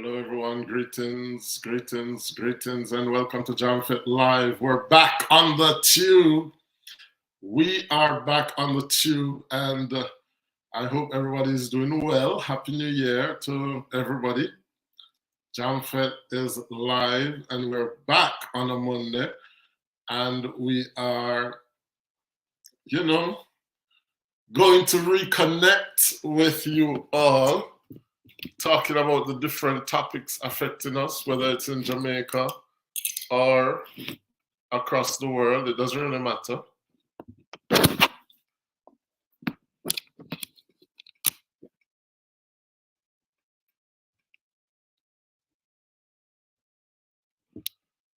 Hello, everyone. Greetings, greetings, greetings, and welcome to JAMFêTE Live. We're back on the tube. We are back on the tube, and I hope everybody is doing well. Happy New Year to everybody. JAMFêTE is live, and we're back on a Monday, and we are, going to reconnect with you all, talking about the different topics affecting us, whether it's in Jamaica or across the world. It doesn't really matter.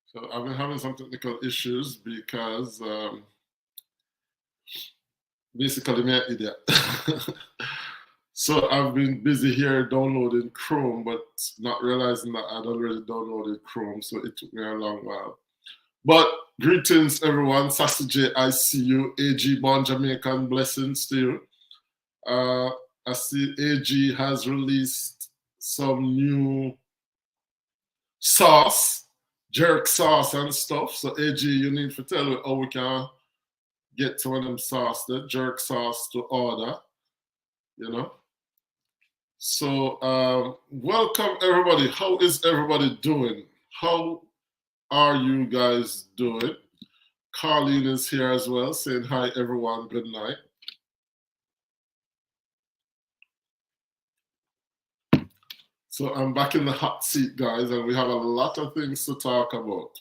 So I've been having some technical issues because basically I'm an idiot. So I've been busy here downloading Chrome, but not realizing that I'd already downloaded Chrome, so it took me a long while. But greetings, everyone. Sassy J, I see you. AG Born Jamaican, blessings to you. I see AG has released some new sauce, jerk sauce and stuff. So AG, you need to tell me how we can get some of them sauce, the jerk sauce to order, So welcome everybody. How is everybody doing? How are you guys doing? Carlene is here as well, saying hi everyone, good night. So I'm back in the hot seat, guys, and we have a lot of things to talk about.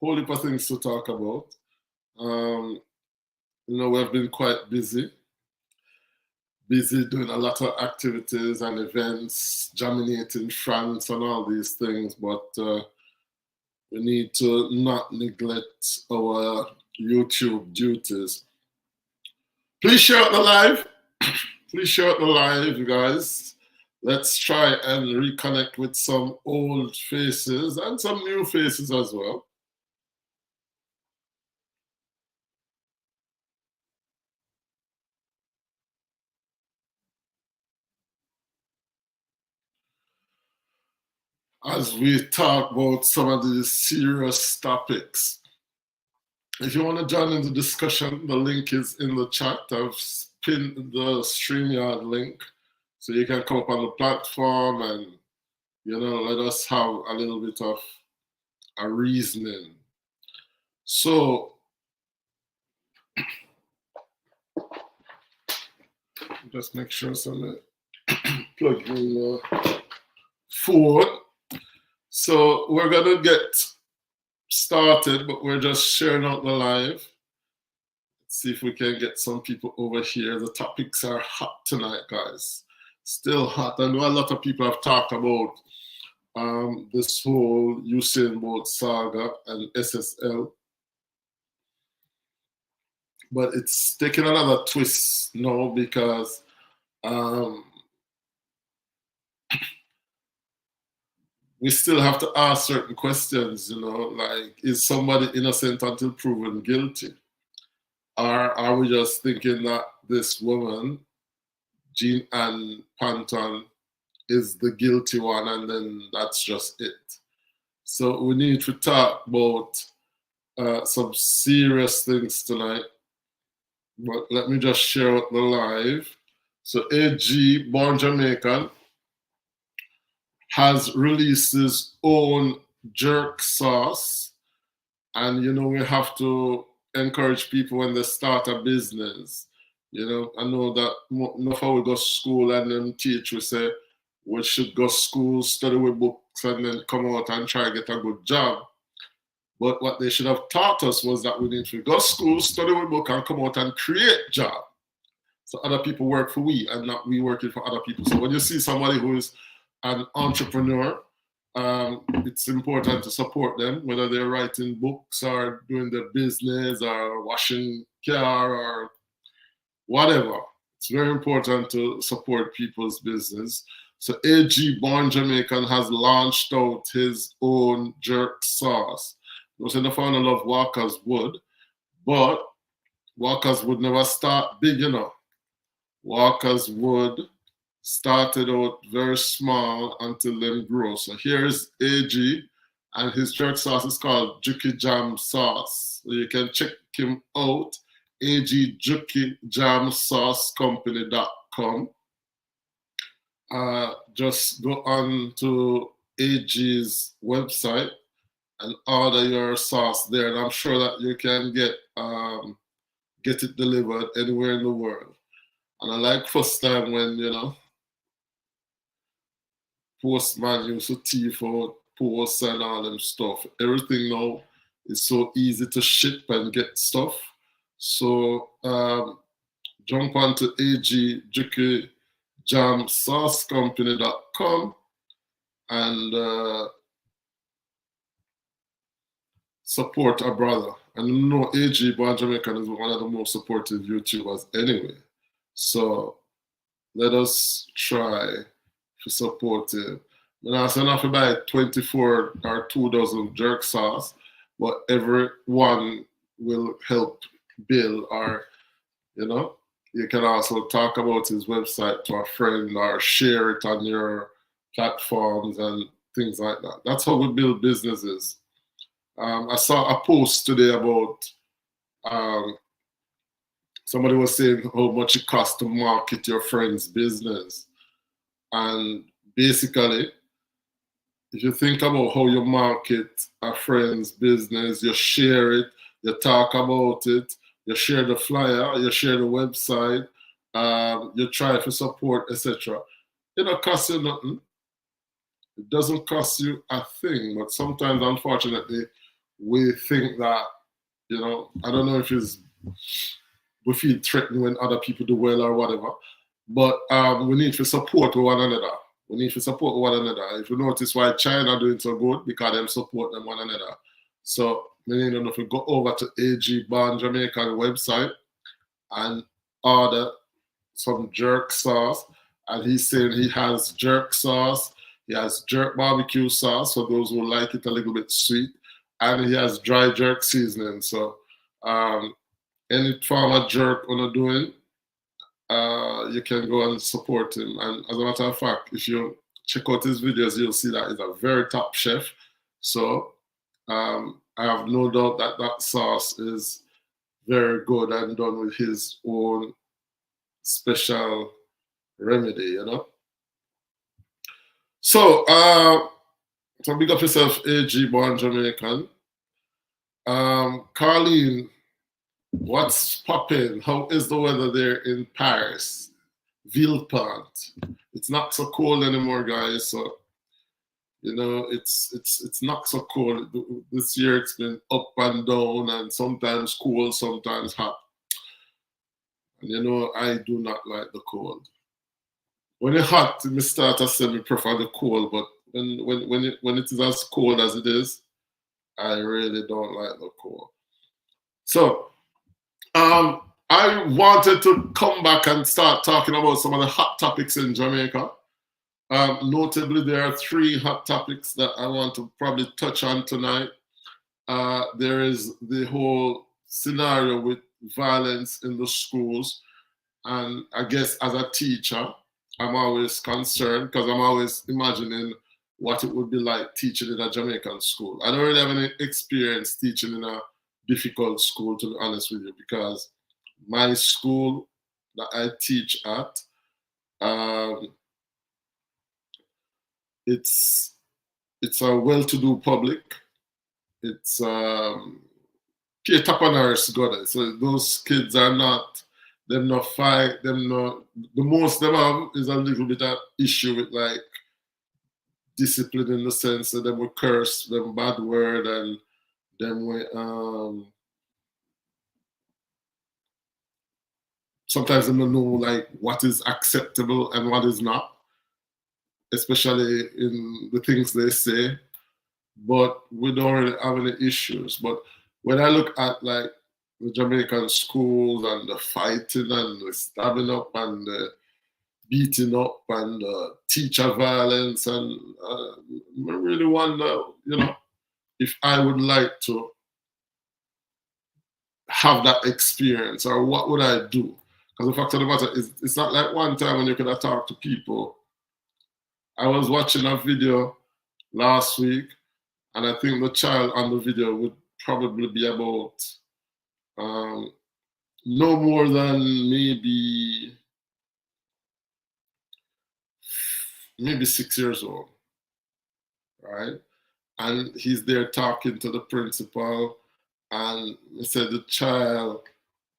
Whole heap of things to talk about. We've been quite busy doing a lot of activities and events, germinating France and all these things, but we need to not neglect our YouTube duties. Please share out the live. Please share out the live, you guys. Let's try and reconnect with some old faces and some new faces as well. As we talk about some of these serious topics. If you want to join in the discussion, the link is in the chat. I've pinned the StreamYard link, so you can come up on the platform and, let us have a little bit of a reasoning. So, just make sure something plug in the phone. So we're gonna get started, but we're just sharing out the live. Let's see if we can get some people over here. The topics are hot tonight, guys. Still hot. I know a lot of people have talked about this whole Usain Bolt saga and SSL, but it's taking another twist now because we still have to ask certain questions, like, is somebody innocent until proven guilty? Or are we just thinking that this woman, Jean Panton, is the guilty one and then that's just it? So we need to talk about some serious things tonight. But let me just share out the live. So AG, Born Jamaican, has released his own jerk sauce. And, we have to encourage people when they start a business. I know that enough how we go to school and then teach, we say we should go to school, study with books, and then come out and try to get a good job. But what they should have taught us was that we need to go to school, study with book, and come out and create job. So other people work for we and not we working for other people. So when you see somebody who is an entrepreneur, it's important to support them, whether they're writing books or doing their business or washing car or whatever. It's very important to support people's business. So AG Born Jamaican has launched out his own jerk sauce. I was in the founder of Walker's Wood, but Walker's Wood never start big, Walker's Wood started out very small until them grow. So here's AG, and his jerk sauce is called Juki Jam Sauce. So you can check him out, agjukijamsaucecompany.com. Just go on to AG's website and order your sauce there, and I'm sure that you can get it delivered anywhere in the world. And I like first time when, you know, postman used to thief out posts and all them stuff. Everything now is so easy to ship and get stuff. So jump onto agjukijamsaucecompany.com and support a brother. And you know, AG Gwaan Jamaican is one of the most supportive YouTubers anyway. So let us try to support him. And I said, not to buy 24 or 2 dozen jerk sauce, but everyone will help Bill, or, you know, you can also talk about his website to a friend or share it on your platforms and things like that. That's how we build businesses. I saw a post today about somebody was saying how much it costs to market your friend's business. And basically, if you think about how you market a friend's business, you share it, you talk about it, you share the flyer, you share the website, you try to support, etc. It don't cost you nothing. It doesn't cost you a thing, but sometimes, unfortunately, we think that, you know, I don't know if we feel threatened when other people do well or whatever, but we need to support one another. We need to support one another. If you notice why China doing so good, because them support them one another. So we need to go over to AG Gwaan Jamaican website and order some jerk sauce. And he's saying he has jerk sauce, he has jerk barbecue sauce for those who like it a little bit sweet, and he has dry jerk seasoning. So any form of jerk you're doing, you can go and support him. And as a matter of fact, if you check out his videos, you'll see that he's a very top chef. So I have no doubt that that sauce is very good and done with his own special remedy, you know. So, so big up yourself, AG Gwaan Jamaican. Carleen, what's popping? How is the weather there in Paris? Villepinte. It's not so cold anymore, guys. So, you know, it's not so cold. This year it's been up and down, and sometimes cold, sometimes hot. And you know, I do not like the cold. When it's hot, me start to say me prefer the cold, but when it is as cold as it is, I really don't like the cold. So, I wanted to come back and start talking about some of the hot topics in Jamaica. Notably, there are 3 hot topics that I want to probably touch on tonight. There is the whole scenario with violence in the schools. And I guess as a teacher, I'm always concerned because I'm always imagining what it would be like teaching in a Jamaican school. I don't really have any experience teaching in a difficult school, to be honest with you, because my school that I teach at, it's a well-to-do public. It's pay tapanars got. So those kids are not, them not fight, them not, the most them have is a little bit of issue with like discipline, in the sense that them will curse, them bad word, and them will sometimes they don't know like what is acceptable and what is not, especially in the things they say. But we don't really have any issues. But when I look at like the Jamaican schools and the fighting and the stabbing up and the beating up and teacher violence, and I really wonder, you know, if I would like to have that experience, or what would I do? Because the fact of the matter is, it's not like one time when you could have talked to people. I was watching a video last week, and I think the child on the video would probably be about no more than maybe 6 years old, right? And he's there talking to the principal, and he said the child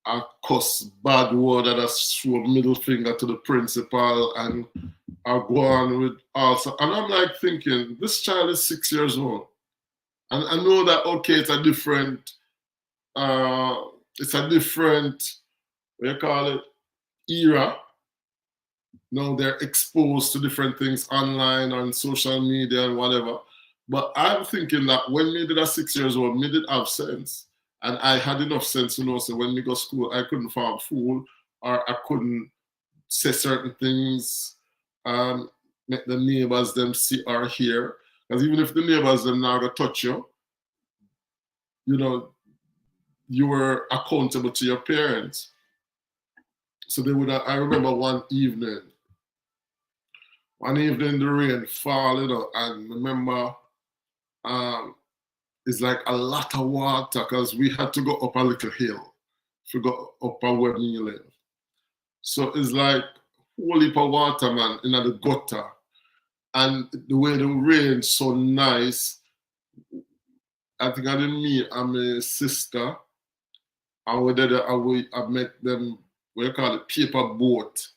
a cuss bad word and a show middle finger to the principal, and I go on with also, and I'm like thinking, this child is 6 years old, and I know that okay, it's a different, what you call it, era. Now they're exposed to different things online on social media and whatever. But I'm thinking that when me did a 6 years old, me did have sense. And I had enough sense to know, so when we go to school, I couldn't farm fool, or I couldn't say certain things, make the neighbors them see or hear. Because even if the neighbors them now go touch you, you know, you were accountable to your parents. So they would. I remember one evening the rain fall, you know, and remember, it's like a lot of water because we had to go up a little hill to go up where we live. So it's like whole heap of water, man, in the gutter. And the way the rain so nice, I think I didn't meet my sister, and we did I met them, what you call it, paper boat.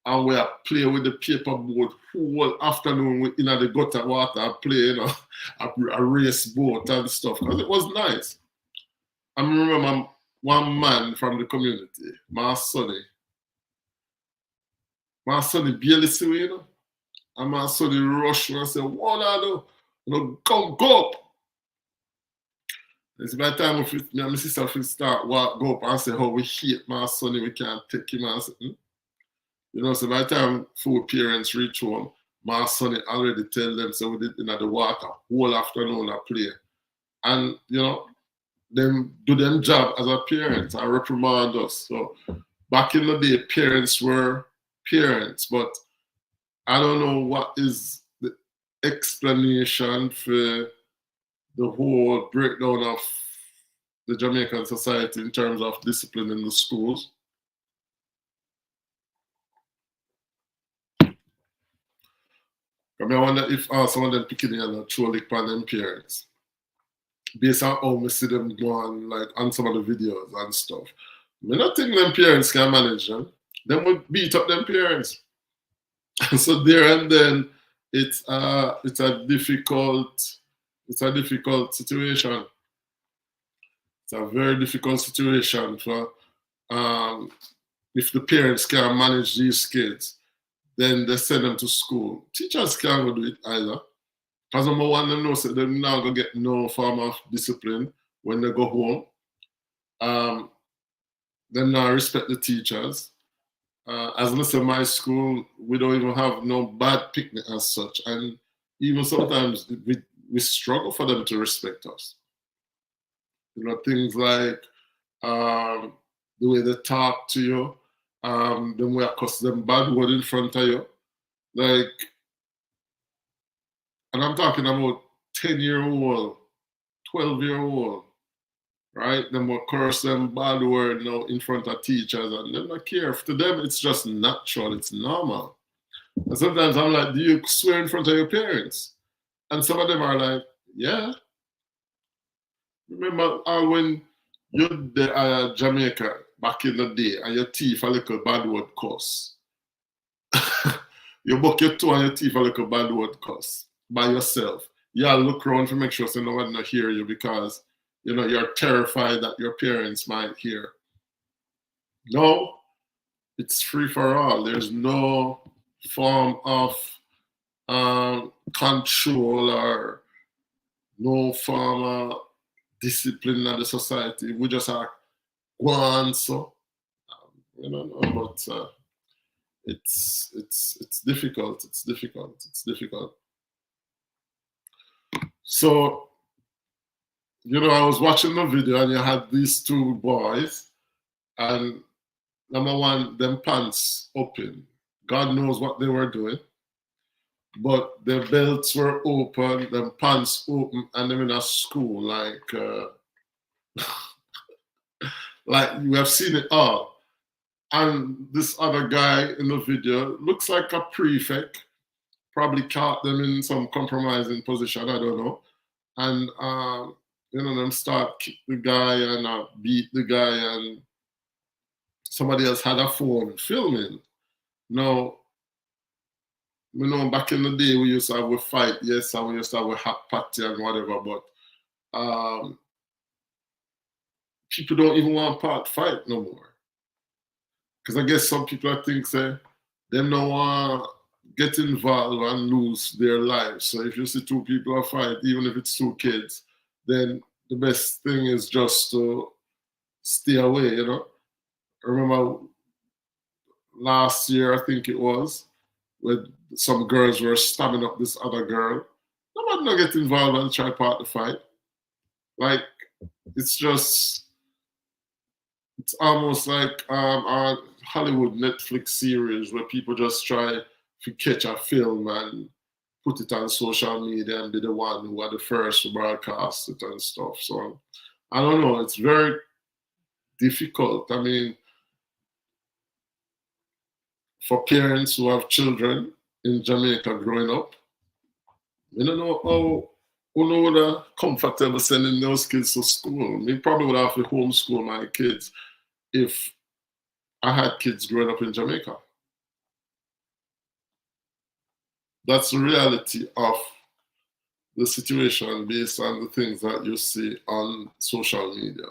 And we are play with the paper boat whole afternoon in the gutter water. I play, you know, a race boat and stuff. Because it was nice. I remember one man from the community, my sonny barely see me, you know. And my sonny rush and say, what I do? You know, go up. It's by the time me and my sister start go up and say how we hate my sonny, we can't take him and say, You know, so by the time four parents reach home, my son already tell them, so we did in the water whole afternoon I play. And, you know, them do them job as a parent and reprimand us. So back in the day, parents were parents, but I don't know what is the explanation for the whole breakdown of the Jamaican society in terms of discipline in the schools. I wonder if some of them picking in and trolling upon them parents. Based on how we see them go on, like on some of the videos and stuff. I don't think them parents can manage them. Them would beat up them parents. So there and then it's a difficult situation. It's a very difficult situation for if the parents can't manage these kids, then they send them to school. Teachers can't do it either. Because number one, they know so they're not going to get no form of discipline when they go home. They not respect the teachers. As I say, my school, we don't even have no bad picnic as such. And even sometimes we struggle for them to respect us. You know, things like the way they talk to you, the way I cuss them bad word in front of you. Like, and I'm talking about 10-year-old, 12-year-old, right? Them will curse them bad word now in front of teachers and they don't care. To them, it's just natural, it's normal. And sometimes I'm like, do you swear in front of your parents? And some of them are like, yeah. Remember when you're there Jamaica back in the day and your teeth a little bad word cuss. You buck your toe and your teeth a little bad word cuss by yourself. You all look around to make sure so no one not hear you because you know you're terrified that your parents might hear. No, it's free for all. There's no form of control or no form of discipline in the society. We just are go on so you know, but it's difficult. It's difficult. So, you know, I was watching the video and you had these two boys, and number one, them pants open. God knows what they were doing. But their belts were open, them pants open, and them in a school like you have seen it all. And this other guy in the video looks like a prefect, probably caught them in some compromising position, I don't know. And them start kick the guy and beat the guy, and somebody else had a phone filming. Now, back in the day we used to have a fight, yes, and we used to have a hot party and whatever, but people don't even want part fight no more. Because I guess some people I think say them don't want to get involved and lose their lives. So if you see two people fight, even if it's two kids, then the best thing is just to stay away, I remember last year, I think it was, when some girls were stabbing up this other girl. Nobody not get involved and try part the fight. Like, it's almost like a Hollywood Netflix series where people just try to catch a film and put it on social media and be the one who are the first to broadcast it and stuff. So I don't know, it's very difficult. I mean, for parents who have children in Jamaica growing up, I don't know how who would have comfortable sending those kids to school. Me probably would have to homeschool my kids if I had kids growing up in Jamaica. That's the reality of the situation based on the things that you see on social media.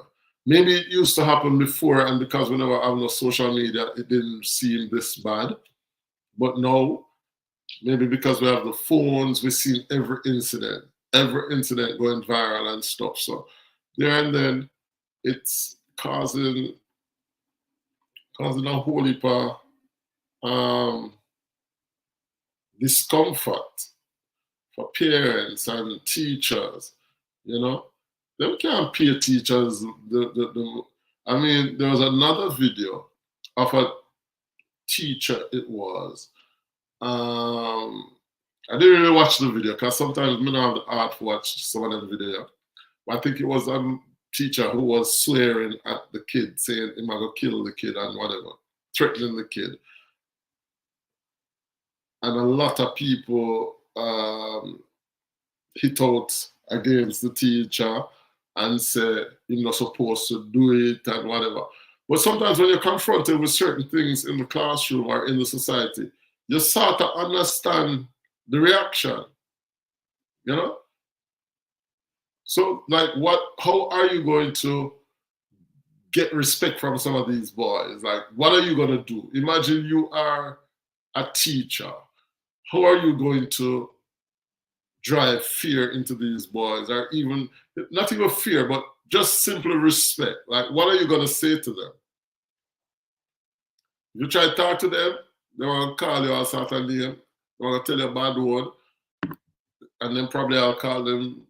Maybe it used to happen before, and because we never have no social media, it didn't seem this bad. But now, maybe because we have the phones, we've seen every incident going viral and stuff. So there and then, it's causing a whole heap of discomfort for parents and teachers. They can't pay teachers. I mean, there was another video of a teacher. It was. I didn't really watch the video because sometimes I don't have the art to watch some of them video. But I think it was a teacher who was swearing at the kid, saying he might go kill the kid and whatever, threatening the kid. And a lot of people hit out against the teacher and say you're not supposed to do it and whatever. But sometimes when you're confronted with certain things in the classroom or in the society, you start to understand the reaction, So, like, how are you going to get respect from some of these boys? Like, what are you going to do? Imagine you are a teacher. How are you going to drive fear into these boys, or even, not even fear, but just simply respect? Like, what are you going to say to them? If you try to talk to them, they want to call you all sort of name. They want to tell you a bad word. And then probably I'll call them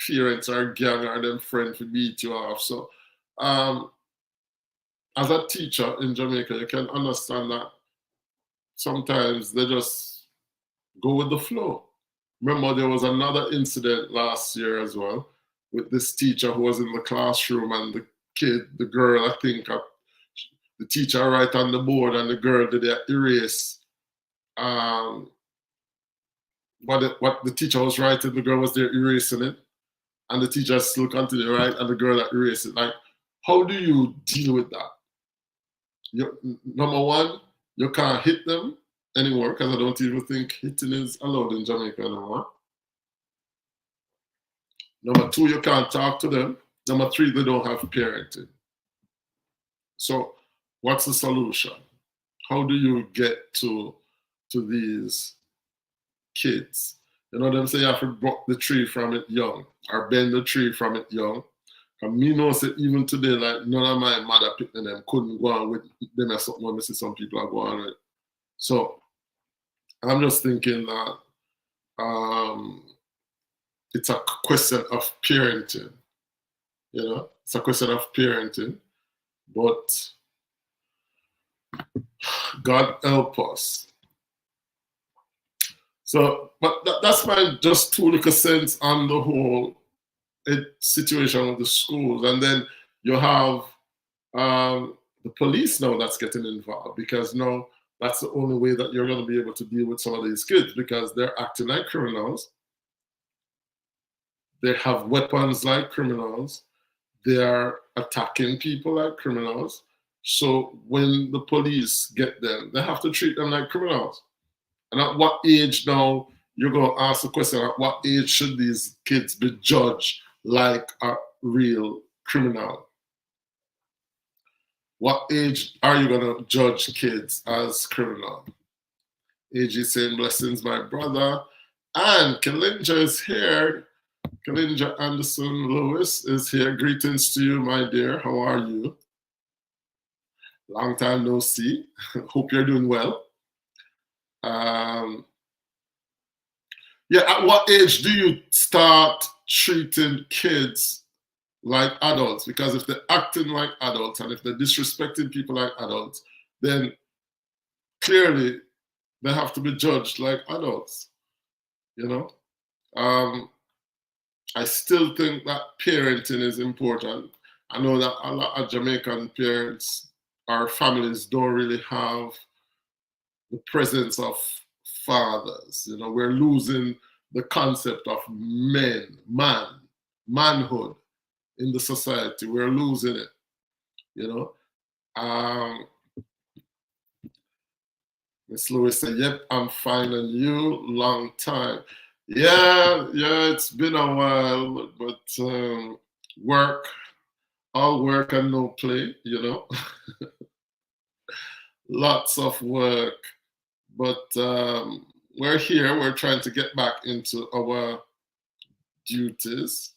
parents or gang or them friends to beat you off. So as a teacher in Jamaica, you can understand that sometimes they just go with the flow. Remember, there was another incident last year as well with this teacher who was in the classroom, and the girl, I think, the teacher write on the board and the girl did erase what the teacher was writing. The girl was there erasing it, and the teacher still continued to write, and the girl that erased it. Like, how do you deal with that? Number one, you can't hit them anymore, because I don't even think hitting is allowed in Jamaica anymore. Number two, you can't talk to them. Number three, they don't have parenting. So what's the solution? How do you get to these kids? Them say you have to block the tree from it young, or bend the tree from it young. And me know say even today, like, none of my mother picking them couldn't go on with them or something when I see some people are going with. So I'm just thinking that it's a question of parenting. It's a question of parenting. But God help us. So, but that's my just 2 little cents on the whole situation with the schools. And then you have the police now that's getting involved, because now that's the only way that you're going to be able to deal with some of these kids, because they're acting like criminals. They have weapons like criminals. They are attacking people like criminals. So when the police get them, they have to treat them like criminals. And at what age now, you're going to ask the question, at what age should these kids be judged like a real criminal? What age are you going to judge kids as criminal? AG saying blessings, my brother. And Kalinja is here. Kalinja Anderson Lewis is here. Greetings to you, my dear. How are you? Long time no see. Hope you're doing well. Yeah, at what age do you start treating kids like adults? Because if they're acting like adults and if they're disrespecting people like adults, then clearly they have to be judged like adults, you know? I still think that parenting is important. I know that a lot of Jamaican parents, our families don't really have the presence of fathers. You know, we're losing the concept of manhood in the society. We're losing it, you know. Miss Lewis said, yep, I'm fine, and you, long time. Yeah, it's been a while, but all work and no play, you know. Lots of work, but we're here, we're trying to get back into our duties.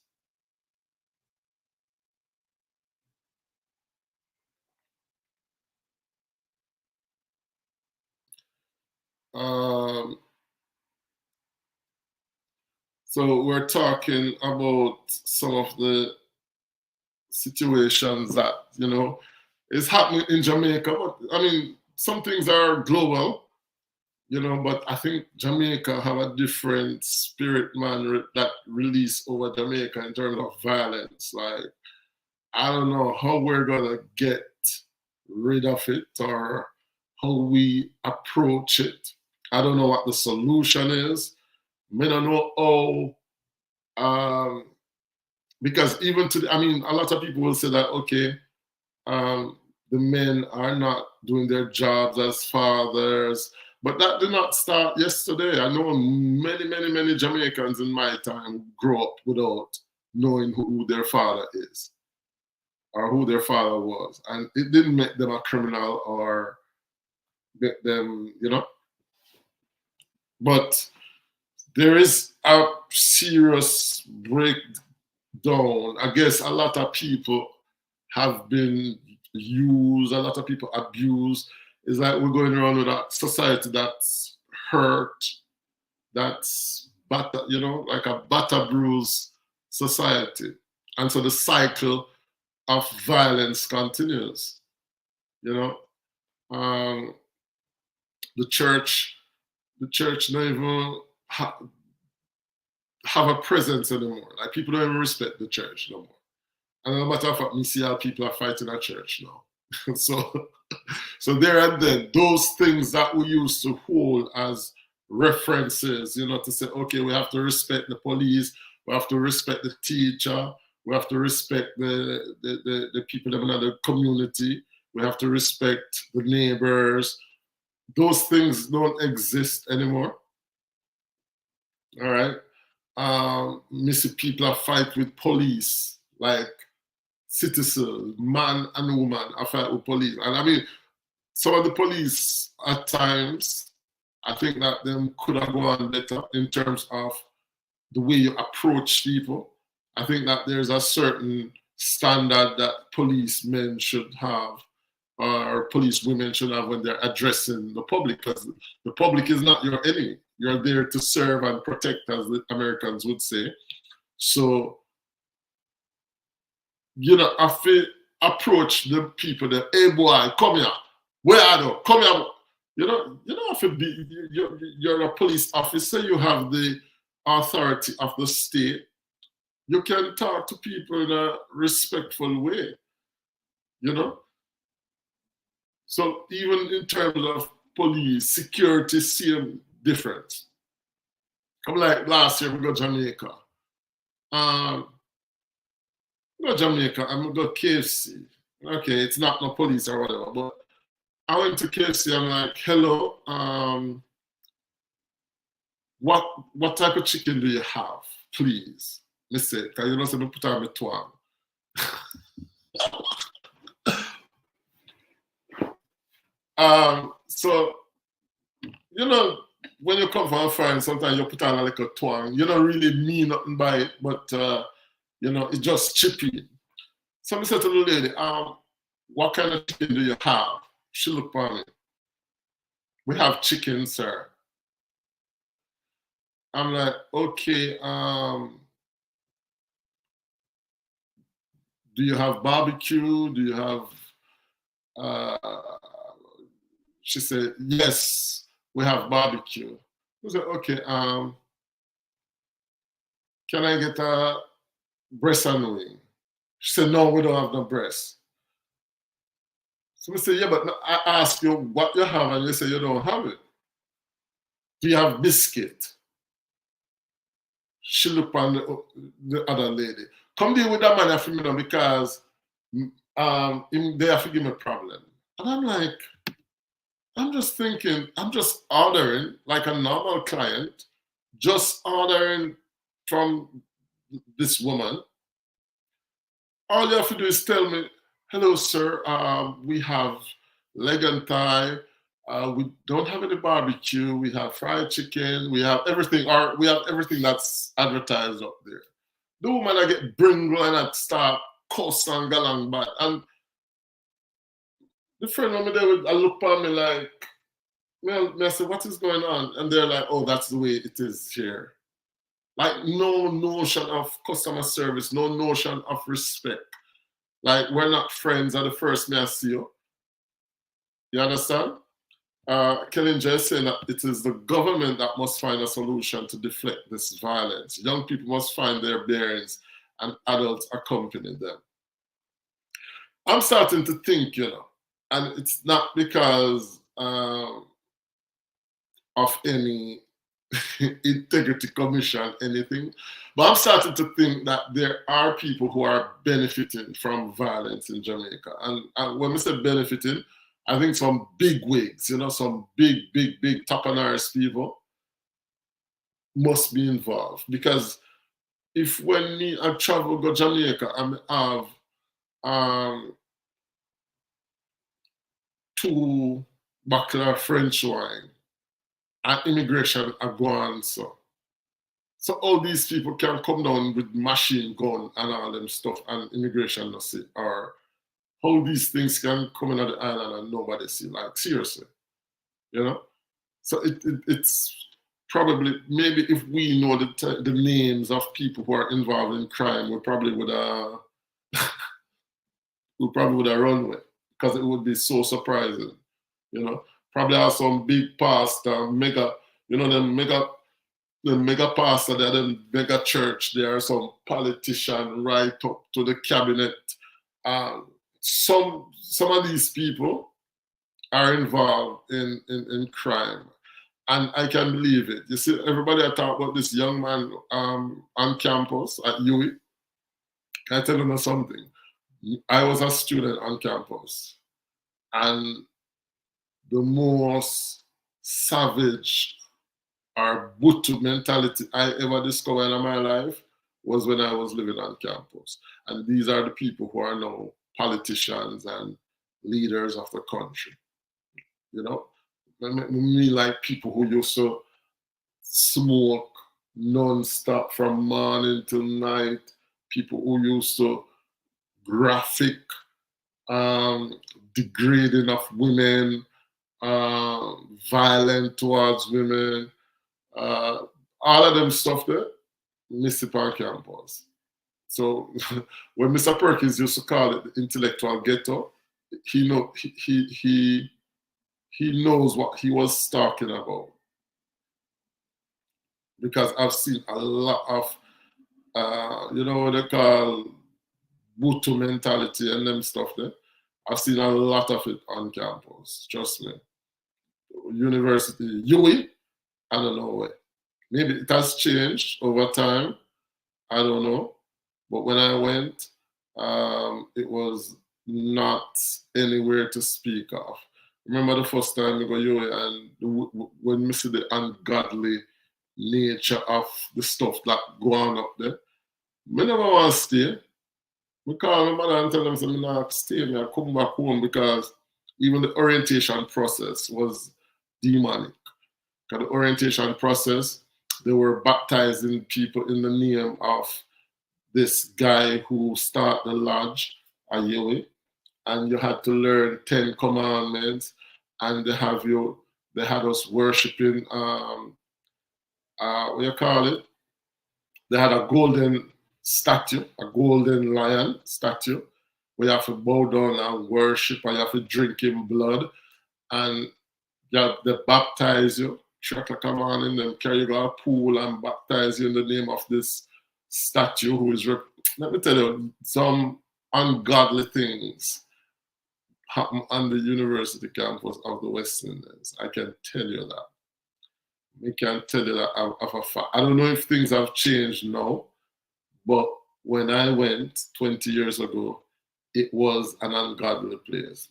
So we're talking about some of the situations that, you know, is happening in Jamaica. But I mean, some things are global, you know, but I think Jamaica have a different spirit, man, that release over Jamaica in terms of violence. Like, I don't know how we're gonna get rid of it or how we approach it. I don't know what the solution is. I don't know how, because even today, I mean, a lot of people will say that, okay, the men are not doing their jobs as fathers, but that did not start yesterday. I know many Jamaicans in my time grew up without knowing who their father is or who their father was. And it didn't make them a criminal or make them, you know. But there is a serious breakdown. I guess a lot of people have been used, a lot of people abused. It's like we're going around with a society that's hurt, that's batter, you know, like a batter bruise society. And so the cycle of violence continues, you know. The church not even have a presence anymore. Like, people don't even respect the church no more. And as a matter of fact, me see how people are fighting at church now. so there and then, those things that we used to hold as references, you know, to say, okay, we have to respect the police, we have to respect the teacher, we have to respect the people in the community, we have to respect the neighbors. Those things don't exist anymore. All right. Missy people are fight with police, like citizens, man and woman are fight with police. And I mean, some of the police at times, I think that them could have gone better in terms of the way you approach people. I think that there's a certain standard that policemen should have, or police women should have, when they're addressing the public, because the public is not your enemy. You're there to serve and protect, as the Americans would say. So, you know, I feel approach the people that, hey boy, come here. Where are you? Come here. You don't have to be, you're a police officer, you have the authority of the state. You can talk to people in a respectful way, you know? So even in terms of police, security, same difference. I'm like last year we go Jamaica. We go Jamaica and we go KFC. Okay, it's not no police or whatever, but I went to KFC. I'm like, hello, what type of chicken do you have, please? Me say, because you know, say me put on my twang. So you know, when you come from a friend, sometimes you put on like a twang. You don't really mean nothing by it, but you know, it's just chippy. So I said to the lady, what kind of chicken do you have? She looked at me. We have chicken, sir. I'm like, okay, do you have barbecue? Do you have, she said, yes, we have barbecue. I said, okay, can I get a breast and wing? She said, no, we don't have no breast. So I said, yeah, but I ask you what you have and you say you don't have it. Do you have biscuit? She looked on the other lady. Come deal with that man for me now because they have to give me a problem. And I'm like, I'm just thinking, I'm just ordering like a normal client, just ordering from this woman. All you have to do is tell me, hello, sir, we have leg and thigh. We don't have any barbecue. We have fried chicken. We have everything. Or we have everything that's advertised up there. The woman I get bringle and I start cuss and galang bad. And the friend of me there, I look at me like, well, I say, what is going on? And they're like, oh, that's the way it is here. Like no notion of customer service, no notion of respect. Like we're not friends at the first me I see you. You understand? Kellinger is saying that it is the government that must find a solution to deflect this violence. Young people must find their bearings and adults accompany them. I'm starting to think, you know, and it's not because of any integrity commission, anything, but I'm starting to think that there are people who are benefiting from violence in Jamaica. And when we say benefiting, I think some big wigs, you know, some big top and arse people must be involved. Because if when me I travel go Jamaica and have 2 bottle of French wine and immigration are gone, so all these people can come down with machine gun and all them stuff and immigration not see, or how these things can come in at the island and nobody see, like seriously, you know? So it's probably, maybe if we know the names of people who are involved in crime, we probably would have run with, because it would be so surprising, you know? Probably have some big pastor, mega, you know, the mega pastor there, the mega church, there are some politician right up to the cabinet. Some of these people are involved in crime. And I can believe it. You see, everybody I talk about this young man on campus at UWI. Can I tell you something? I was a student on campus. And the most savage or Butu mentality I ever discovered in my life was when I was living on campus. And these are the people who are now politicians and leaders of the country. You know, me like people who used to smoke non-stop from morning till night, people who used to graphic degrading of women, violent towards women, all of them stuff there, Mr. Park campus. So when Mr. Perkins used to call it the intellectual ghetto, he he knows what he was talking about. Because I've seen a lot of, you know what they call Butu mentality and them stuff there. I've seen a lot of it on campus, trust me. University, UWI, I don't know where. Maybe it has changed over time, I don't know. But when I went, it was not anywhere to speak of. Remember the first time we go UWI and when we see the ungodly nature of the stuff that go on up there, I never want to stay. I call my mother and tell them, I'm not staying, I come back home because even the orientation process was demonic. Because the orientation process, they were baptizing people in the name of this guy who started the lodge at UWI, and you had to learn 10 commandments, and they had us worshiping, what you call it? They had a golden statue, a golden lion statue, where you have to bow down and worship, and you have to drink in blood, and they baptize you. 3 o'clock in the morning, them carry you to a pool and baptize you in the name of this statue who is, let me tell you, some ungodly things happen on the university campus of the West Indies. I can tell you that. I can tell you that of a fact. I don't know if things have changed now, but when I went 20 years ago, it was an ungodly place.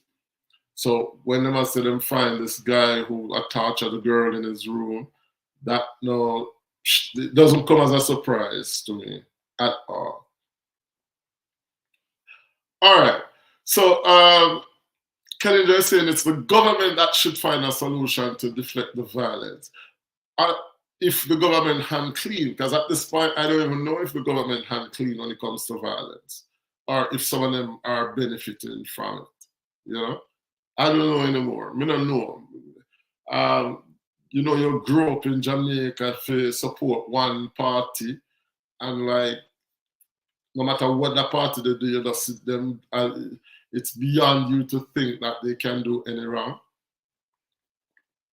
So when they must say them find this guy who tortured a girl in his room, that no, it doesn't come as a surprise to me at all. All right. So Kenny just saying it's the government that should find a solution to deflect the violence. If the government hand clean, because at this point I don't even know if the government hand clean when it comes to violence, or if some of them are benefiting from it. You know, I don't know anymore. I don't know. You know, you grow up in Jamaica to support one party, and like no matter what the party they do, you just sit them. It's beyond you to think that they can do any wrong.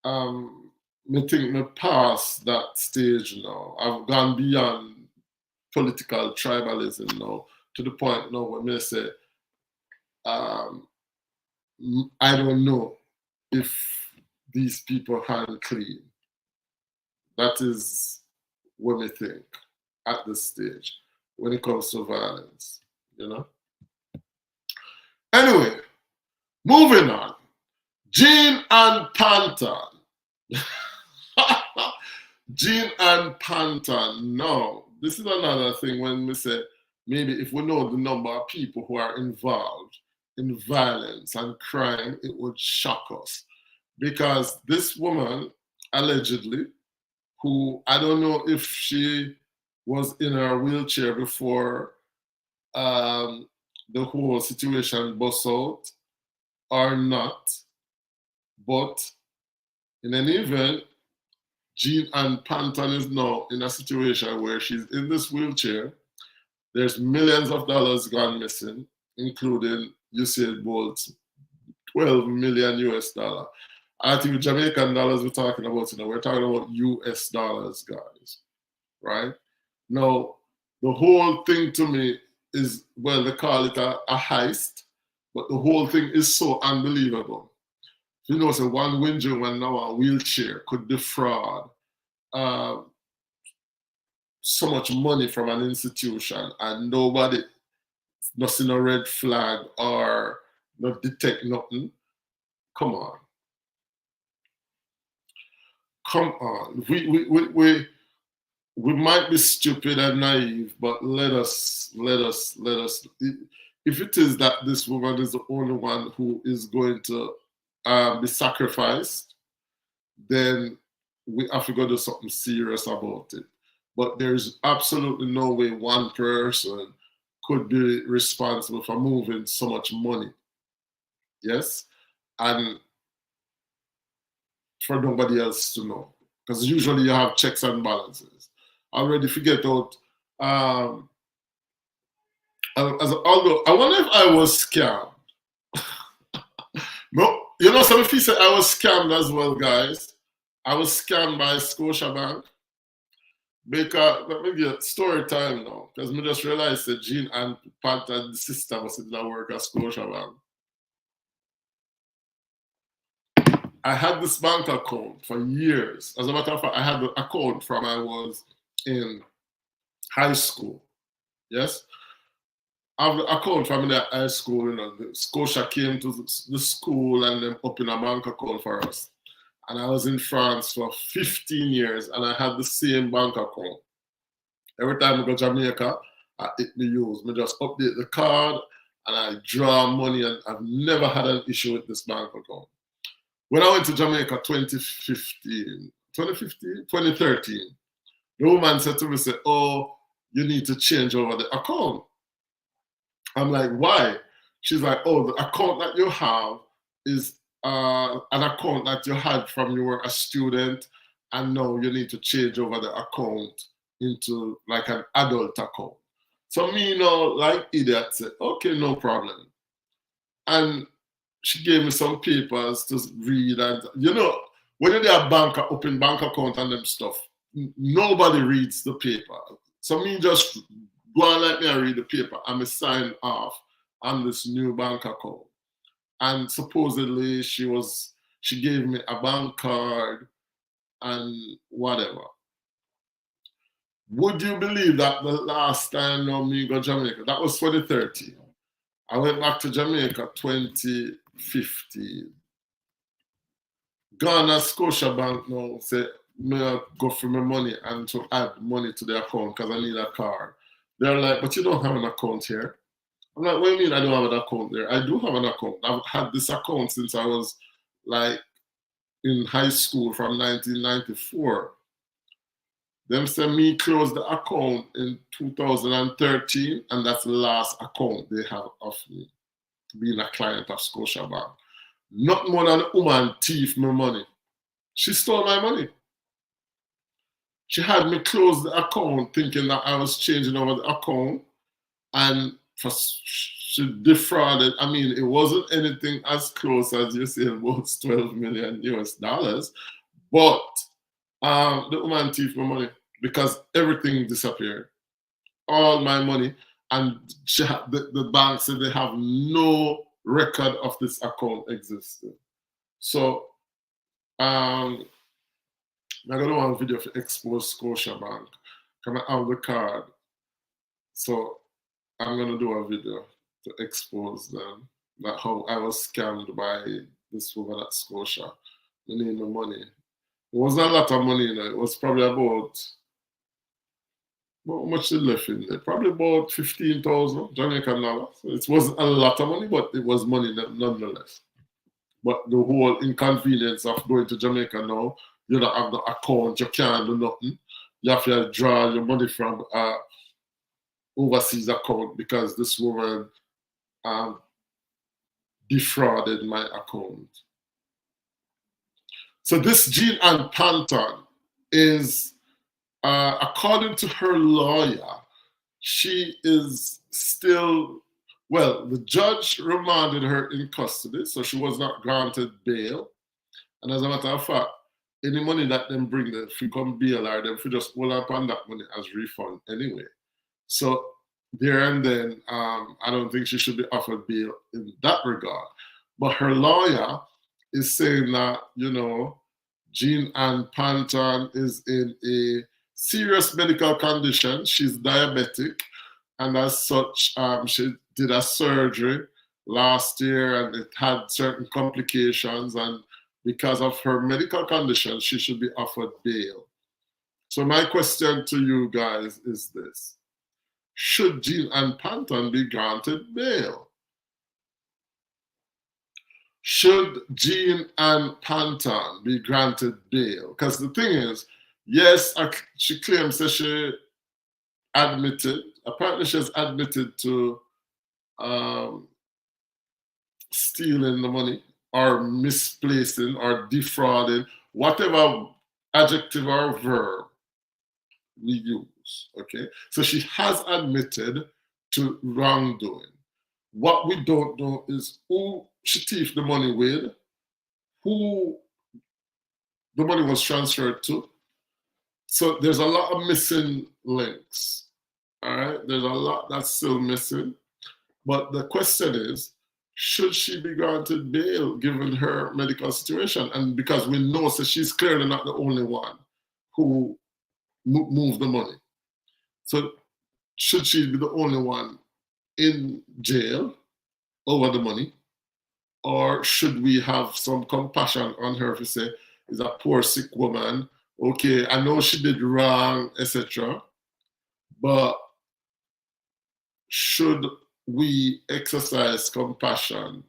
I think me past that stage now. I've gone beyond political tribalism now to the point now where I say, I don't know if these people hand clean. That is what I think at this stage when it comes to violence, you know. Anyway, moving on. Jean Panton. Jean Panton. No, this is another thing when we say maybe if we know the number of people who are involved in violence and crime, it would shock us. Because this woman, allegedly, who I don't know if she was in her wheelchair before the whole situation bust out or not, but in any event, Jean Panton is now in a situation where she's in this wheelchair. There's millions of dollars gone missing, including Usain Bolt's 12 million US dollar. I think Jamaican dollars we're talking about, you know, we're talking about US dollars, guys, right? Now, the whole thing to me is, well, they call it a heist, but the whole thing is so unbelievable. You know, so one window when now a wheelchair could defraud so much money from an institution and nobody, nothing a red flag or not detect nothing. Come on. Come on. We might be stupid and naive, but let us. If it is that this woman is the only one who is going to be sacrificed, then we have to go do something serious about it. But there's absolutely no way one person could be responsible for moving so much money. Yes? And for nobody else to know. Because usually you have checks and balances. I already forget out. Although I wonder if I was scammed. No, You know, some people said I was scammed as well, guys. I was scammed by Scotiabank. Because, let me get story time now. Because I just realized that Jean and Panton, the sister, was in that work at Scotiabank. I had this bank account for years. As a matter of fact, I had the account from I was in high school. Yes? I have the account from the high school, you know, the Scotia came to the school and then opened a bank account for us. And I was in France for 15 years and I had the same bank account. Every time I go to Jamaica, I hit me use. I just update the card and I draw money, and I've never had an issue with this bank account. When I went to Jamaica 2013, the woman said to me, say, oh, you need to change over the account. I'm like, why? She's like, oh, the account that you have is an account that you had from you were a student, and now you need to change over the account into like an adult account. So me, you know, like idiot, said, okay, no problem. And she gave me some papers to read, and you know, when you're a banker, open bank account and them stuff, nobody reads the paper. So me just go and let me read the paper and me sign off on this new bank account. And supposedly she gave me a bank card and whatever. Would you believe that the last time now me go to Jamaica, that was 2013. I went back to Jamaica 2015. Ghana Scotiabank now say, may I go for my money and to add money to the account because I need a card. They're like, but you don't have an account here. I'm like, what do you mean I don't have an account there? I do have an account. I've had this account since I was like in high school from 1994. Them say me close the account in 2013, and that's the last account they have of me being a client of Scotiabank. Not more than a woman thief my money. She stole my money. She had me close the account thinking that I was changing over the account, and she defrauded. I mean, it wasn't anything as close as you say about 12 million US dollars, but the woman thief my money because everything disappeared. All my money, and the bank said they have no record of this account existing. So I'm gonna want a video to expose Scotiabank. Can I have the card? So I'm gonna do a video to expose them, that how I was scammed by this woman at Scotia. The name of money. It wasn't a lot of money, you know. It was probably about how much they left in there? Probably about 15,000 Jamaican dollars. So it wasn't a lot of money, but it was money nonetheless. But the whole inconvenience of going to Jamaica now, you don't have the account, you can't do nothing. You have to draw your money from overseas account because this woman defrauded my account. So this Jean Panton is, according to her lawyer, she is still, well, the judge remanded her in custody, so she was not granted bail. And as a matter of fact, any money that them bring, if you come bail or them, if you just hold up on that money as refund anyway. So there and then, I don't think she should be offered bail in that regard. But her lawyer is saying that, you know, Jean Panton is in a serious medical condition. She's diabetic, and as such, she did a surgery last year and it had certain complications, and because of her medical condition, she should be offered bail. So my question to you guys is this: should Jean Panton be granted bail? Should Jean Panton be granted bail? Because the thing is, yes, she claims that she admitted, apparently she has admitted to stealing the money or misplacing or defrauding, whatever adjective or verb we use, okay? So she has admitted to wrongdoing. What we don't know is who she thieved the money with who the money was transferred to. So there's a lot of missing links. All right, there's a lot that's still missing. But the question is, should she be granted bail given her medical situation? And because we know that she's clearly not the only one who moved the money. So should she be the only one in jail over the money? Or should we have some compassion on her to say, is a poor sick woman, okay, I know she did wrong, etc. But should we exercise compassion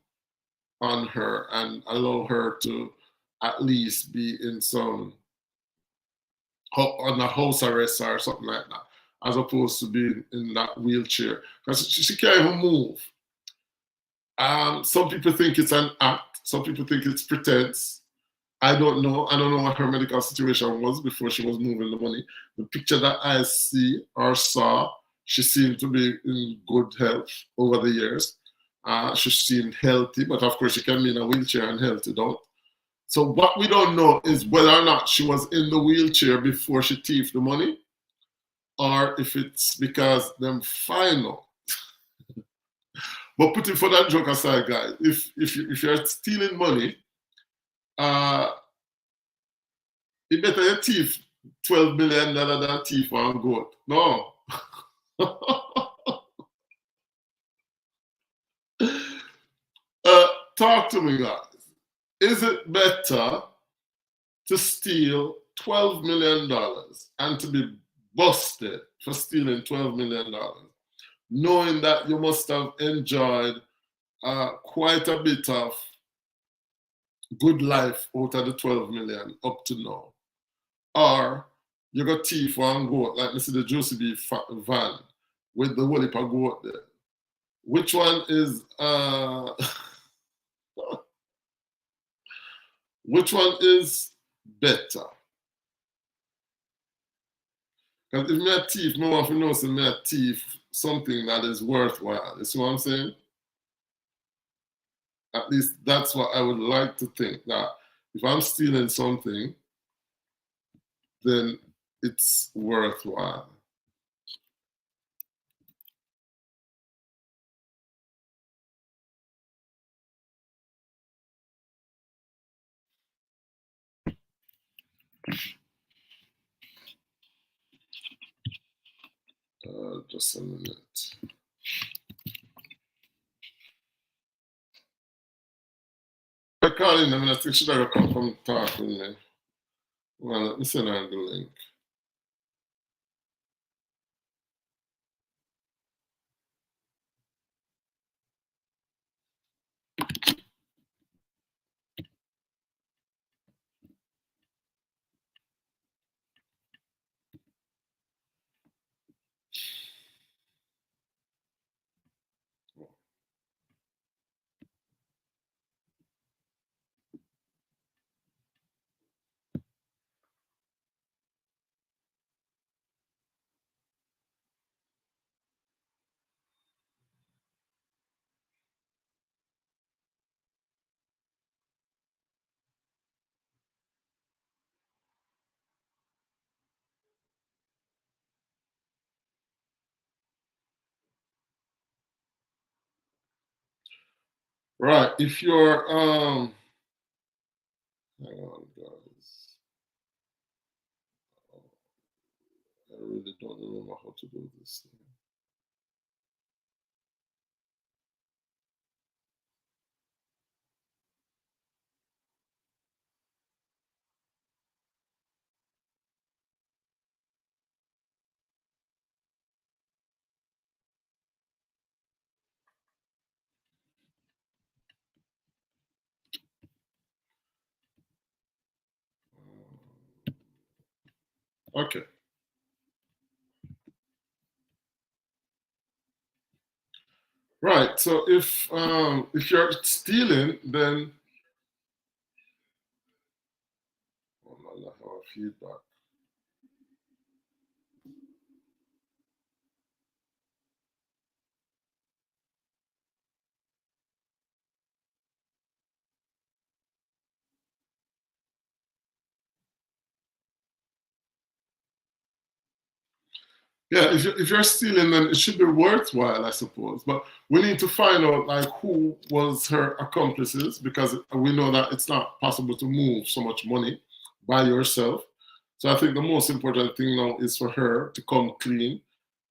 on her and allow her to at least be in some on a house arrest or something like that, as opposed to being in that wheelchair? Because she can't even move. Some people think it's an act. Some people think it's pretense. I don't know. I don't know what her medical situation was before she was moving the money. The picture that I see or saw, she seemed to be in good health over the years. She seemed healthy, but of course she can be in a wheelchair and healthy, don't. So what we don't know is whether or not she was in the wheelchair before she thieved the money, or if it's because them final. But putting for that joke aside, guys, if you're stealing money, you better you thief $12 million than thief one goat. No. Talk to me, guys. Is it better to steal $12 million and to be busted for stealing $12 million, knowing that you must have enjoyed quite a bit of good life out of the 12 million up to now? Or you got thief one goat, like Mr. the Juicy Beef van with the whole heap of goat there. Which one is which one is better? Because if me a thief, me want to know say me a thief something that is worthwhile. You see what I'm saying? At least that's what I would like to think, that if I'm stealing something, then it's worthwhile. Just a minute. I call in them and I think should I come talk with me? Well, let me send her the link. Right, if you're hang on guys. I really don't remember how to do this thing. Okay. Right. So if you're stealing, then oh no, I have feedback. Yeah, if you're stealing, then it should be worthwhile, I suppose. But we need to find out like who was her accomplices, because we know that it's not possible to move so much money by yourself. So I think the most important thing now is for her to come clean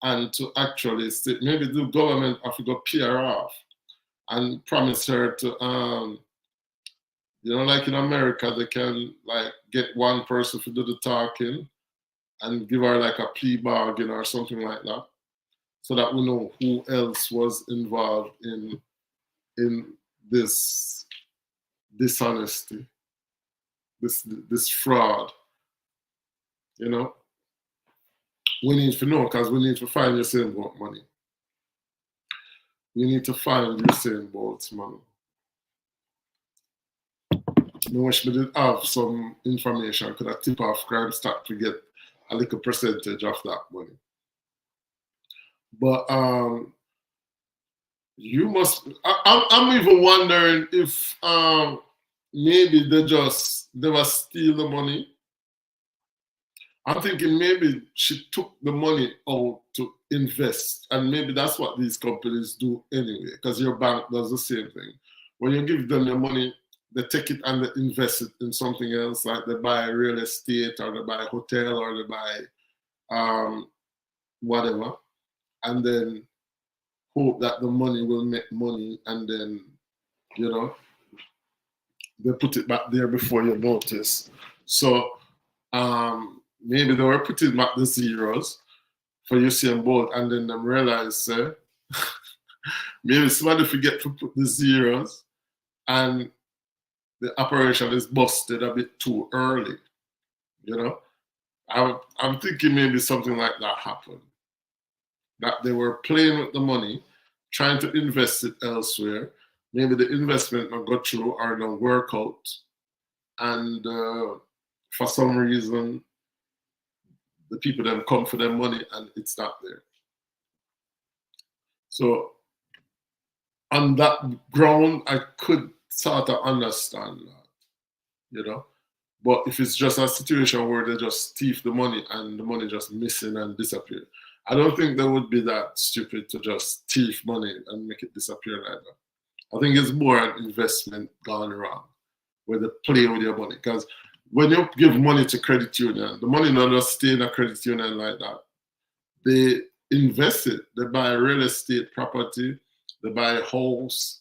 and to actually say, maybe the government have to go pay her off and promise her to, like in America, they can like get one person to do the talking and give her like a plea bargain or something like that, so that we know who else was involved in this dishonesty, this fraud. You know, we need to know, because we need to find Usain Bolt money. We need to find Usain Bolt's money. I wish we did have some information, could have tip off crime start to get a little percentage of that money. But you must. I'm even wondering if maybe they never steal the money. I'm thinking maybe she took the money out to invest, and maybe that's what these companies do anyway, because your bank does the same thing. When you give them your money, they take it and they invest it in something else, like they buy real estate or they buy a hotel or they buy whatever, and then hope that the money will make money, and then they put it back there before you notice. So maybe they were putting back the zeros for Usain Bolt, and then they realize maybe somebody forget to put the zeros, and the operation is busted a bit too early. I'm thinking maybe something like that happened. That they were playing with the money, trying to invest it elsewhere. Maybe the investment not go through or not work out, and for some reason, the people then come for their money and it's not there. So on that ground, I could sort of understand that, But if it's just a situation where they just thief the money and the money just missing and disappear, I don't think they would be that stupid to just thief money and make it disappear like that. I think it's more an investment gone wrong, where they play with your money. Because when you give money to credit union, the money not just stay in a credit union like that. They invest it. They buy real estate property. They buy a house.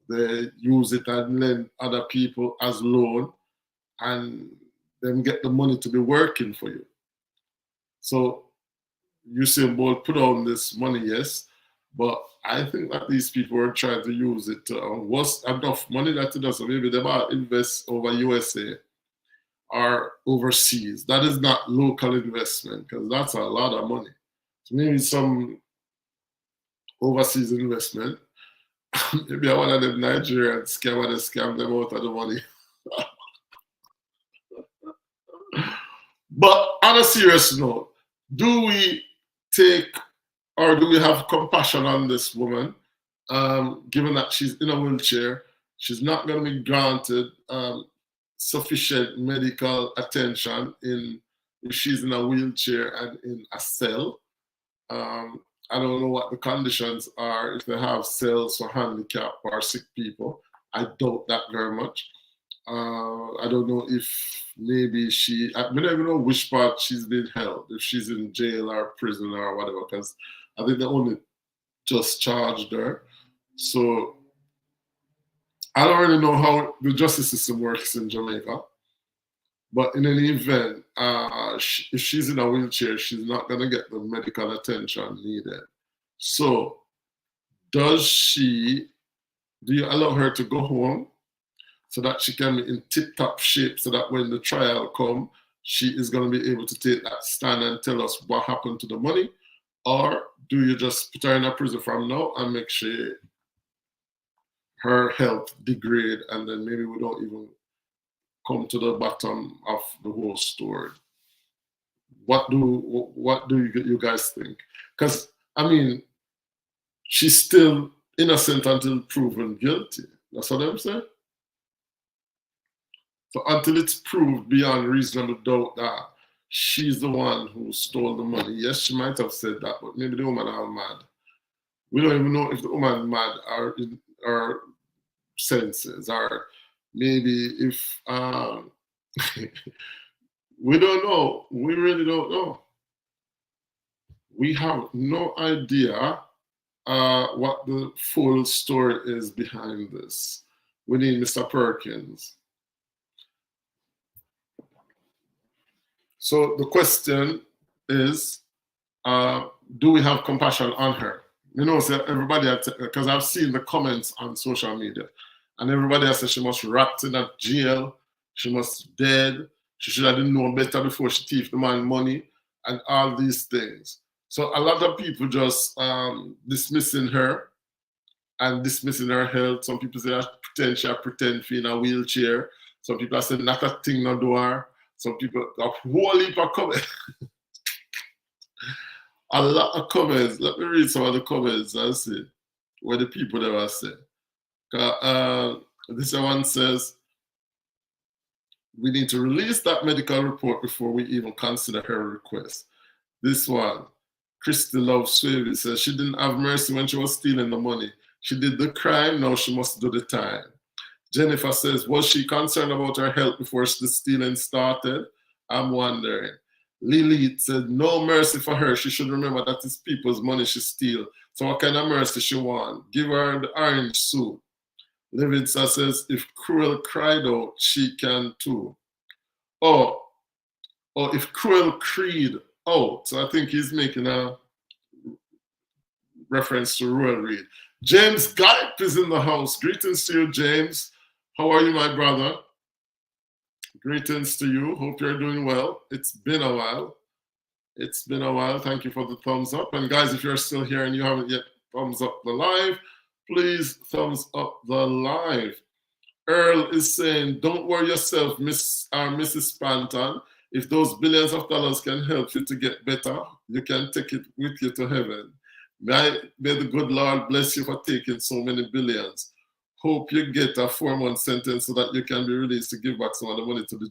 They use it and lend other people as loan, and then get the money to be working for you. So Usain Bolt put on this money, yes, but I think that these people were trying to use it. Was enough money that it does. So maybe they might invest over USA or overseas. That is not local investment, because that's a lot of money. So maybe some overseas investment. Maybe one of them Nigerians scam them out of the money. But on a serious note, do we have compassion on this woman, given that she's in a wheelchair? She's not going to be granted sufficient medical attention if she's in a wheelchair and in a cell. I don't know what the conditions are, if they have cells for handicapped or sick people. I doubt that very much. I don't know if maybe I don't even know which part she's been held, if she's in jail or prison or whatever, because I think they only just charged her. So I don't really know how the justice system works in Jamaica. But in any event, if she's in a wheelchair, she's not going to get the medical attention needed. So do you allow her to go home so that she can be in tip-top shape, so that when the trial comes, she is going to be able to take that stand and tell us what happened to the money? Or do you just put her in a prison from now and make sure her health degrade, and then maybe we don't even come to the bottom of the whole story? What do you guys think? Because I mean, she's still innocent until proven guilty. That's what I'm saying. So until it's proved beyond reasonable doubt that she's the one who stole the money. Yes, she might have said that, but maybe the woman are mad. We don't even know if the woman mad or in her senses, or maybe if we don't know. We really don't know. We have no idea what the full story is behind this. We need Mr. Perkins. So the question is, do we have compassion on her? You know, so everybody, because I've seen the comments on social media, and everybody has said she must rot in a jail, she must dead, she should have known better before she thieved the man money, and all these things. So a lot of people just dismissing her and dismissing her health. Some people say that she pretend to be in a wheelchair. Some people are saying not a thing no do her. Some people, a whole heap of comments. A lot of comments. Let me read some of the comments and see what the people that were saying. This one says, we need to release that medical report before we even consider her request. This one, Christy Love Swavey says, she didn't have mercy when she was stealing the money. She did the crime, now she must do the time. Jennifer says, was she concerned about her health before the stealing started? I'm wondering. Lilith said, no mercy for her. She should remember that it's people's money she steals. So what kind of mercy she want? Give her the orange suit. Levinson says, if Cruel cried out, she can too. Or if Cruel cried out. So I think he's making a reference to Royal Reed. James Gallop is in the house. Greetings to you, James. How are you, my brother? Greetings to you. Hope you're doing well. It's been a while. It's been a while. Thank you for the thumbs up. And guys, if you're still here and you haven't yet thumbs up the live, please thumbs up the live. Earl is saying, don't worry yourself, Miss or Mrs. Panton. If those billions of dollars can help you to get better, you can take it with you to heaven. May the good Lord bless you for taking so many billions. Hope you get a 4-month sentence so that you can be released to give back some of the money to the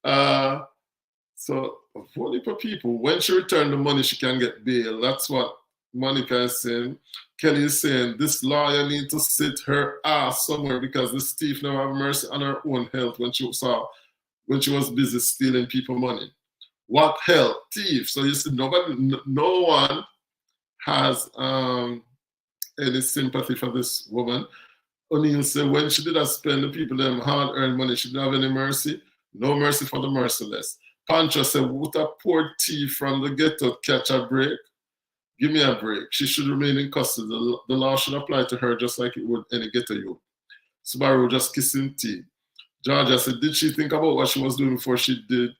jail. So, only for people, when she returns the money, she can get bail. That's what Monica is saying. Kelly is saying, this lawyer needs to sit her ass somewhere because this thief never have mercy on her own health when she was busy stealing people money. What health? Thief. So you see, no one has any sympathy for this woman. O'Neill said, when she did not spend the people them hard-earned money, she didn't have any mercy. No mercy for the merciless. Pancho said, would a poor thief from the ghetto catch a break? Give me a break. She should remain in custody. The law should apply to her just like it would any ghetto youth. Subaru just kissing tea. Georgia said, did she think about what she was doing before she do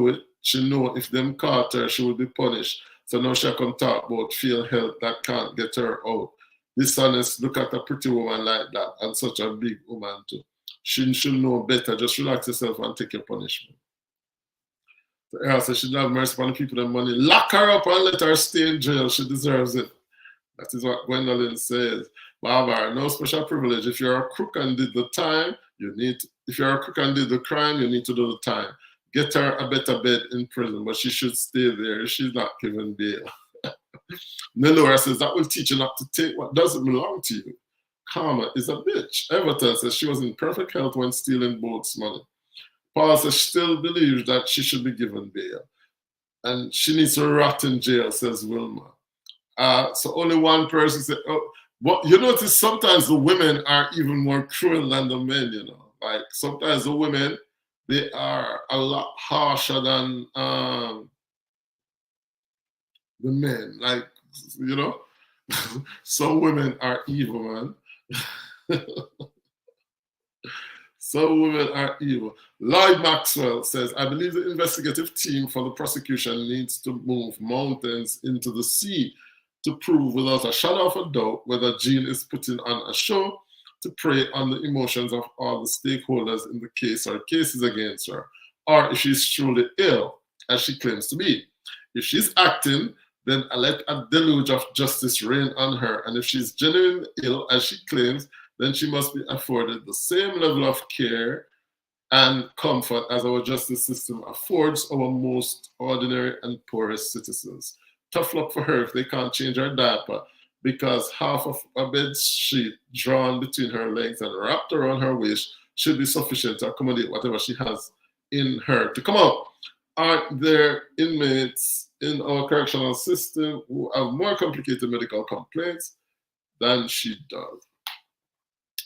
it? She know if them caught her, she would be punished. So now she can talk about feel health that can't get her out. Dishonest, look at a pretty woman like that and such a big woman too. She should know better. Just relax yourself and take your punishment. The Earl says she should have mercy on the people and money. Lock her up and let her stay in jail. She deserves it. That is what Gwendolyn says. Barbara, no special privilege. If you're a crook and did the time, if you're a crook and did the crime, you need to do the time. Get her a better bed in prison, but she should stay there. She's not given bail. Nelora says that will teach you not to take what doesn't belong to you. Karma is a bitch. Everton says she was in perfect health when stealing boats' money. Paul says she still believes that she should be given bail. And she needs to rot in jail, says Wilma. So only one person said, oh, but you notice sometimes the women are even more cruel than the men, you know. Like sometimes the women, they are a lot harsher than the men. Like, you know, some women are evil, man. Some women are evil. Lloyd Maxwell says, I believe the investigative team for the prosecution needs to move mountains into the sea to prove without a shadow of a doubt whether Jean is putting on a show to prey on the emotions of all the stakeholders in the case or cases against her, or if she's truly ill, as she claims to be. If she's acting, then let a deluge of justice reign on her, and if she's genuinely ill, as she claims, then she must be afforded the same level of care and comfort as our justice system affords our most ordinary and poorest citizens. Tough luck for her if they can't change her diaper, because half of a bed sheet drawn between her legs and wrapped around her waist should be sufficient to accommodate whatever she has in her to come out. Are there inmates in our correctional system who have more complicated medical complaints than she does?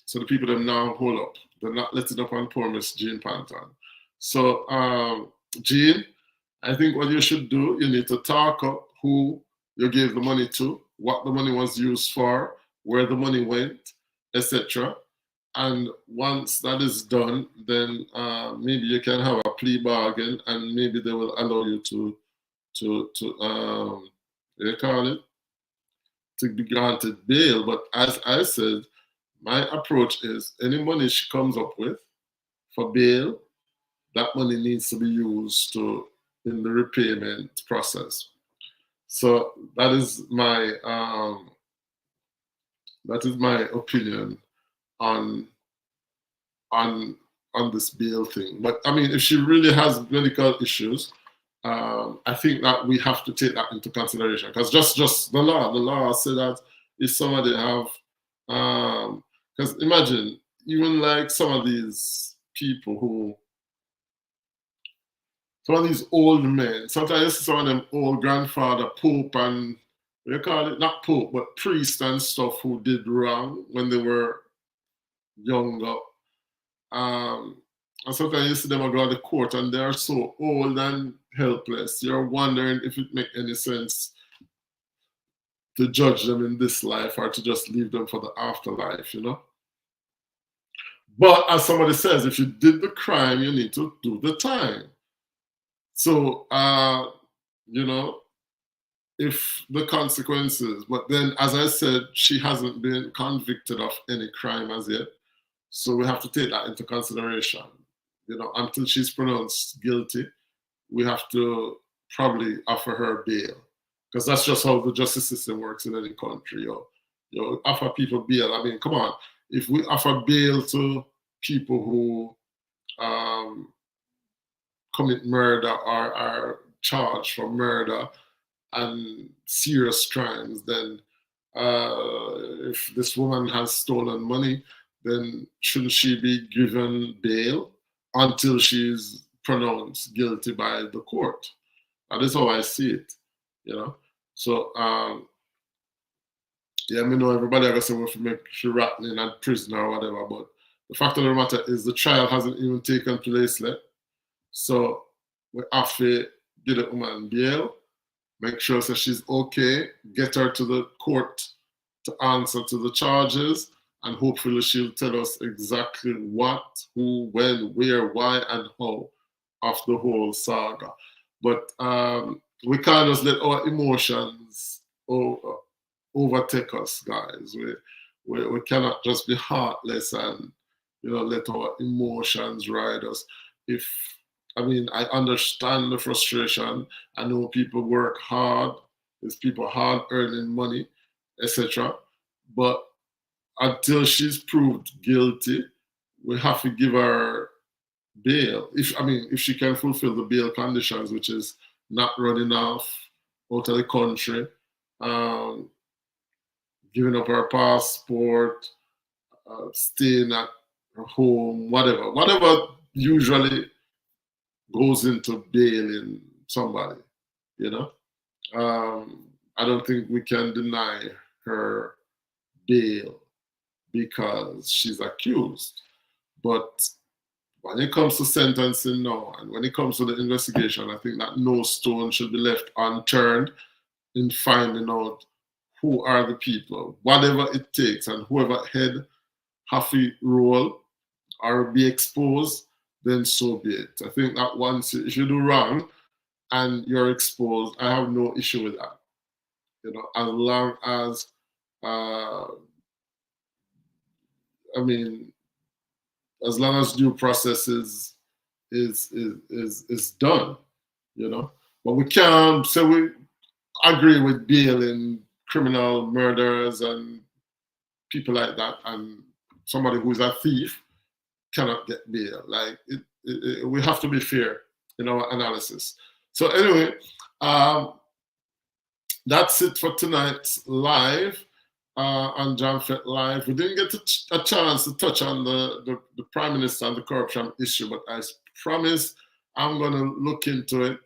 So the people them now hold up. They're not letting up on poor Miss Jean Panton. So Jean, I think what you should do, you need to talk up who you gave the money to, what the money was used for, where the money went, etc. And once that is done, then maybe you can have a plea bargain, and maybe they will allow you to what do you call it, to be granted bail. But as I said, my approach is any money she comes up with for bail, that money needs to be used in the repayment process. So that is my opinion on this bail thing. But I mean, if she really has medical issues, I think that we have to take that into consideration, because just the law said that if somebody have because imagine, even like some of these people some of these old men, sometimes you see some of them old grandfather, pope, and they call it not pope, but priest and stuff, who did wrong when they were younger. And sometimes you see them go to the court and they're so old and helpless. You're wondering if it makes any sense to judge them in this life or to just leave them for the afterlife, you know? But as somebody says, if you did the crime, you need to do the time. So, you know, if the consequences, but then, as I said, she hasn't been convicted of any crime as yet. So we have to take that into consideration. You know, until she's pronounced guilty, we have to probably offer her bail, because that's just how the justice system works in any country. You offer people bail. I mean, come on. If we offer bail to people who commit murder or are charged for murder and serious crimes, then if this woman has stolen money, then shouldn't she be given bail until she's pronounced guilty by the court? That is how I see it, you know. So yeah, I know everybody ever say we make she rotten in a prison or whatever, but the fact of the matter is the trial hasn't even taken place yet. So we have to give the woman bail, make sure that she's okay, get her to the court to answer to the charges, and hopefully she'll tell us exactly what, who, when, where, why, and how of the whole saga. But we can't just let our emotions overtake us, guys. We cannot just be heartless and, you know, let our emotions ride us. I mean, I understand the frustration. I know people work hard. There's people hard earning money, etc. But until she's proved guilty, we have to give her bail. If she can fulfill the bail conditions, which is not running off out of the country, giving up her passport, staying at her home, whatever usually goes into bailing somebody, you know. I don't think we can deny her bail because she's accused. But when it comes to sentencing now, and when it comes to the investigation, I think that no stone should be left unturned in finding out who are the people, whatever it takes, and whoever head have to roll or be exposed, then so be it. I think that once, if you do wrong and you're exposed, I have no issue with that. You know, as long as, as long as due process is done, you know. But we can't say we agree with bailing criminal murderers and people like that, and somebody who's a thief cannot get bail. Like we have to be fair in our analysis. So anyway, that's it for tonight's live on JAMFêTE Live. We didn't get a chance to touch on the Prime Minister and the corruption issue, but I promise I'm going to look into it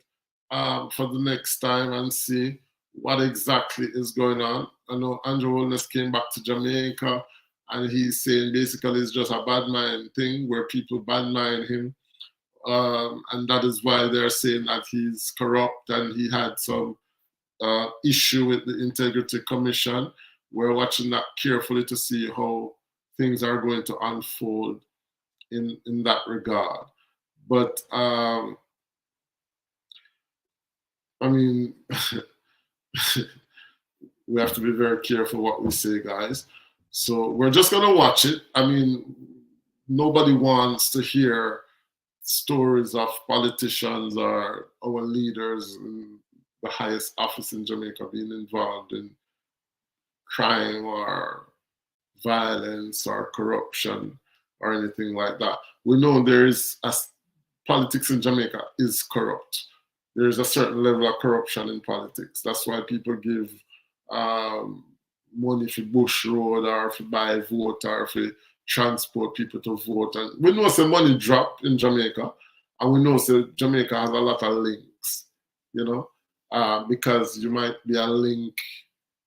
for the next time and see what exactly is going on. I know Andrew Holness came back to Jamaica, and he's saying basically it's just a bad mind thing where people bad mind him. And that is why they're saying that he's corrupt and he had some issue with the Integrity Commission. We're watching that carefully to see how things are going to unfold in that regard. But I mean, we have to be very careful what we say, guys. So we're just going to watch it. I mean, nobody wants to hear stories of politicians or our leaders in the highest office in Jamaica being involved in crime or violence or corruption or anything like that. We know there is politics in Jamaica is corrupt. There is a certain level of corruption in politics. That's why people give money for Bush Road or for buy vote or for transport people to vote. And we know some money drop in Jamaica, and we know Jamaica has a lot of links, you know, because you might be a link,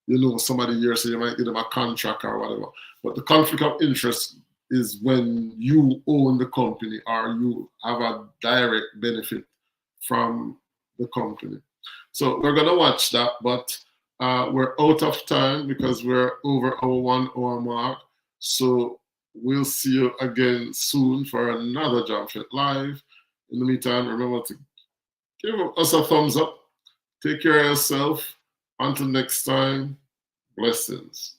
you know, somebody here, so you might give them a contract or whatever. But the conflict of interest is when you own the company or you have a direct benefit from the company. So we're gonna watch that, but we're out of time because we're over our 1 hour mark. So we'll see you again soon for another JAMFêTE Live. In the meantime, remember to give us a thumbs up. Take care of yourself. Until next time, blessings.